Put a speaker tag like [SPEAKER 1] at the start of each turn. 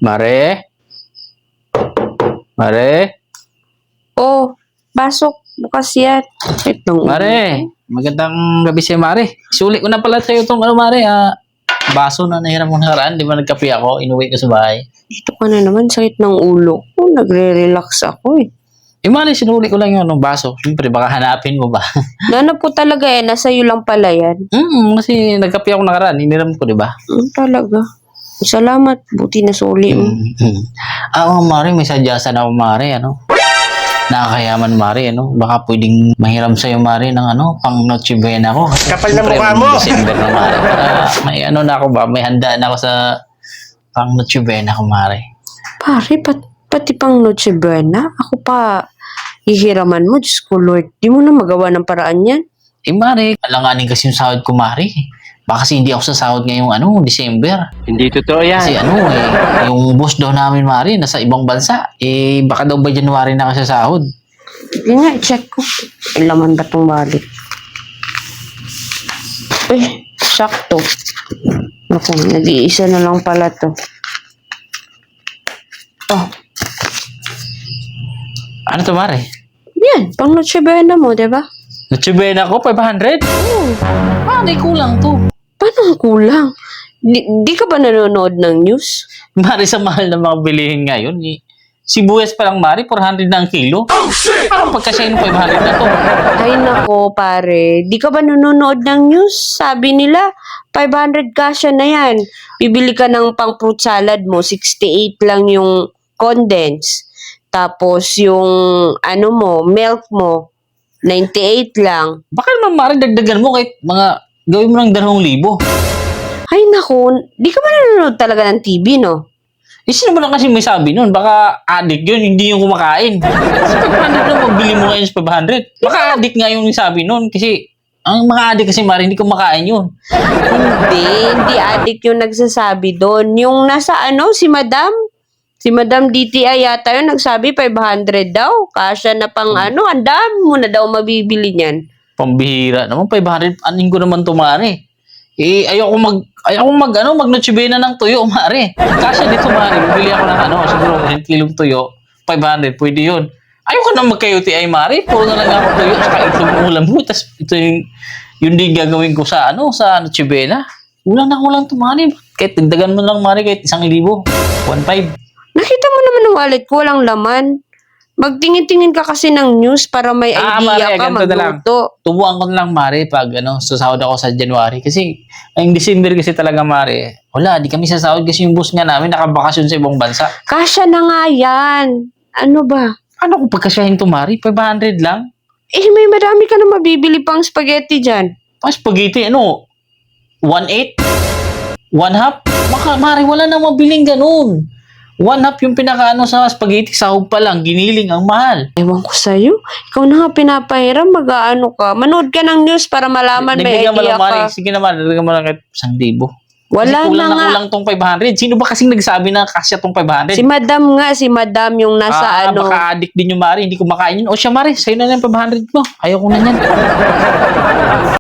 [SPEAKER 1] Mare? Mare?
[SPEAKER 2] Oh, pasok. Bukas yan.
[SPEAKER 1] Mare? Magandang gabi sa'yo, Mare. Sulit ko na pala sa'yo itong Mare. Baso na nahiram mo nakaraan. Di ba nagkape ako? Inuwi ko sa bahay.
[SPEAKER 2] Dito ka na naman. Sakit ng ulo ko. Nagre-relax ako eh.
[SPEAKER 1] Mare, sinuli ko lang yung baso. Siyempre, baka hanapin mo ba?
[SPEAKER 2] Nanap ko talaga eh. Nasa iyo lang pala yan.
[SPEAKER 1] Kasi nagkape ako nakaraan. Iniram ko, di ba?
[SPEAKER 2] Talaga. Salamat. Buti na suli mo.
[SPEAKER 1] Mare, may sadyasan ako, Mare. Nakakayaman, Mare. Baka pwedeng mahiram sa'yo, Mare, ng pang Noche Buena ko.
[SPEAKER 3] Kapal na mukha mo!
[SPEAKER 1] December na, Mare. May na ako ba? May handa na ako sa pang Noche Buena ko, Mare.
[SPEAKER 2] Pare, pati pang Noche Buena? Ako pa hihiraman mo. Diyos ko, Lord. Di mo na magawa ng paraan yan.
[SPEAKER 1] Mare, alanganin kasi yung sahod ko, Mare. Baka kasi hindi ako sa sahod ngayong December.
[SPEAKER 3] Hindi totoo yan.
[SPEAKER 1] Kasi yung boss daw namin, Mare, nasa ibang bansa. Baka daw ba January na kasi sa sahod?
[SPEAKER 2] Yun nga, i-check ko. Ang laman ba itong wallet? Sakto. Naku, nag-iisa na lang pala to. Oh,
[SPEAKER 1] Ano to, Mare?
[SPEAKER 2] yan. Pang Noche Buena mo, diba?
[SPEAKER 1] Noche Buena ko, 500? Mare, kulang to.
[SPEAKER 2] Paano ang kulang? Di ka ba nanonood ng news?
[SPEAKER 1] Mare, sa mahal na mga bilihin ngayon, sibuyas pa lang, Mare, 400 na ang kilo. Parang pagkasya yung 500 na to.
[SPEAKER 2] Ay nako, pare. Di ka ba nanonood ng news? Sabi nila, 500 kasya na yan. Bibili ka ng pang fruit salad mo, 68 lang yung condense. Tapos yung milk mo, 98 lang.
[SPEAKER 1] Baka naman, Mare, dagdagan mo kahit gawin mo ng 2,000.
[SPEAKER 2] Ay nako, di ka ba nanonood talaga ng TV, no?
[SPEAKER 1] Sino mo lang kasi may sabi nun? Baka addict yun, hindi yung kumakain. Kasi 500 na magbili mo ngayon sa 500. Baka addict nga yung sabi nun. Kasi ang mga addict kasi, Mare, hindi kumakain yun.
[SPEAKER 2] Hindi addict yung nagsasabi doon. Yung nasa si Madam DTI yata yun nagsabi 500 daw. Kasya na pang ang dami mo na daw mabibili niyan.
[SPEAKER 1] Pambihira naman, 500. Aning ko naman to, Mare. Ayoko mag Noche Buena ng tuyo, Mare. Kasi dito, Mare, bibili ako ng siguro 1 kilong tuyo, 500, pwede yun. Ayoko na magka-UTI, Mare. Puro na lang ako tuyo, saka itong ulam mo. Tapos ito yung din gagawin ko sa Noche Buena. Kulang to, Mare. Kahit dagdagan mo lang, Mare, kahit 1,000. 1,500.
[SPEAKER 2] Nakita mo naman ang wallet ko, walang laman. Magtingin-tingin ka kasi ng news para may idea
[SPEAKER 1] Mare,
[SPEAKER 2] ka
[SPEAKER 1] ganito na lang.
[SPEAKER 2] magluto.
[SPEAKER 1] Tubuan ko na lang, Mare, pag sasahod ako sa January. Kasi, ang December kasi talaga, Mare, wala, di kami sasahod kasi yung boss nga namin nakabakasyon sa ibang bansa.
[SPEAKER 2] Kasya na nga yan. Ano ba?
[SPEAKER 1] Ano kung pagkasyahin to, Mare? 500 lang?
[SPEAKER 2] May marami ka na mabibili pang spaghetti dyan.
[SPEAKER 1] Pas spaghetti, 1/8? 1/2? Baka, Mare, wala na mabiling ganun. 1/2 yung sa spaghetti, sahog pa lang, giniling, ang mahal.
[SPEAKER 2] Ewan ko sa'yo. Ikaw na nga pinapahiram, mag-aano ka. Manood ka ng news para malaman may
[SPEAKER 1] Dagdagan mo
[SPEAKER 2] idea
[SPEAKER 1] lang, Mare.
[SPEAKER 2] ka.
[SPEAKER 1] Sige naman, dagdagan mo lang kahit 1,000.
[SPEAKER 2] Wala
[SPEAKER 1] Kasi kulang
[SPEAKER 2] na nga.
[SPEAKER 1] kulang tong 500. Sino ba kasing nagsabi na kasya tong 500?
[SPEAKER 2] Si Madam yung nasa
[SPEAKER 1] Baka addict din yung, Mare. Hindi ko makain yun. O siya, Mare, sa'yo na lang 500 mo. Ayaw ko na yan.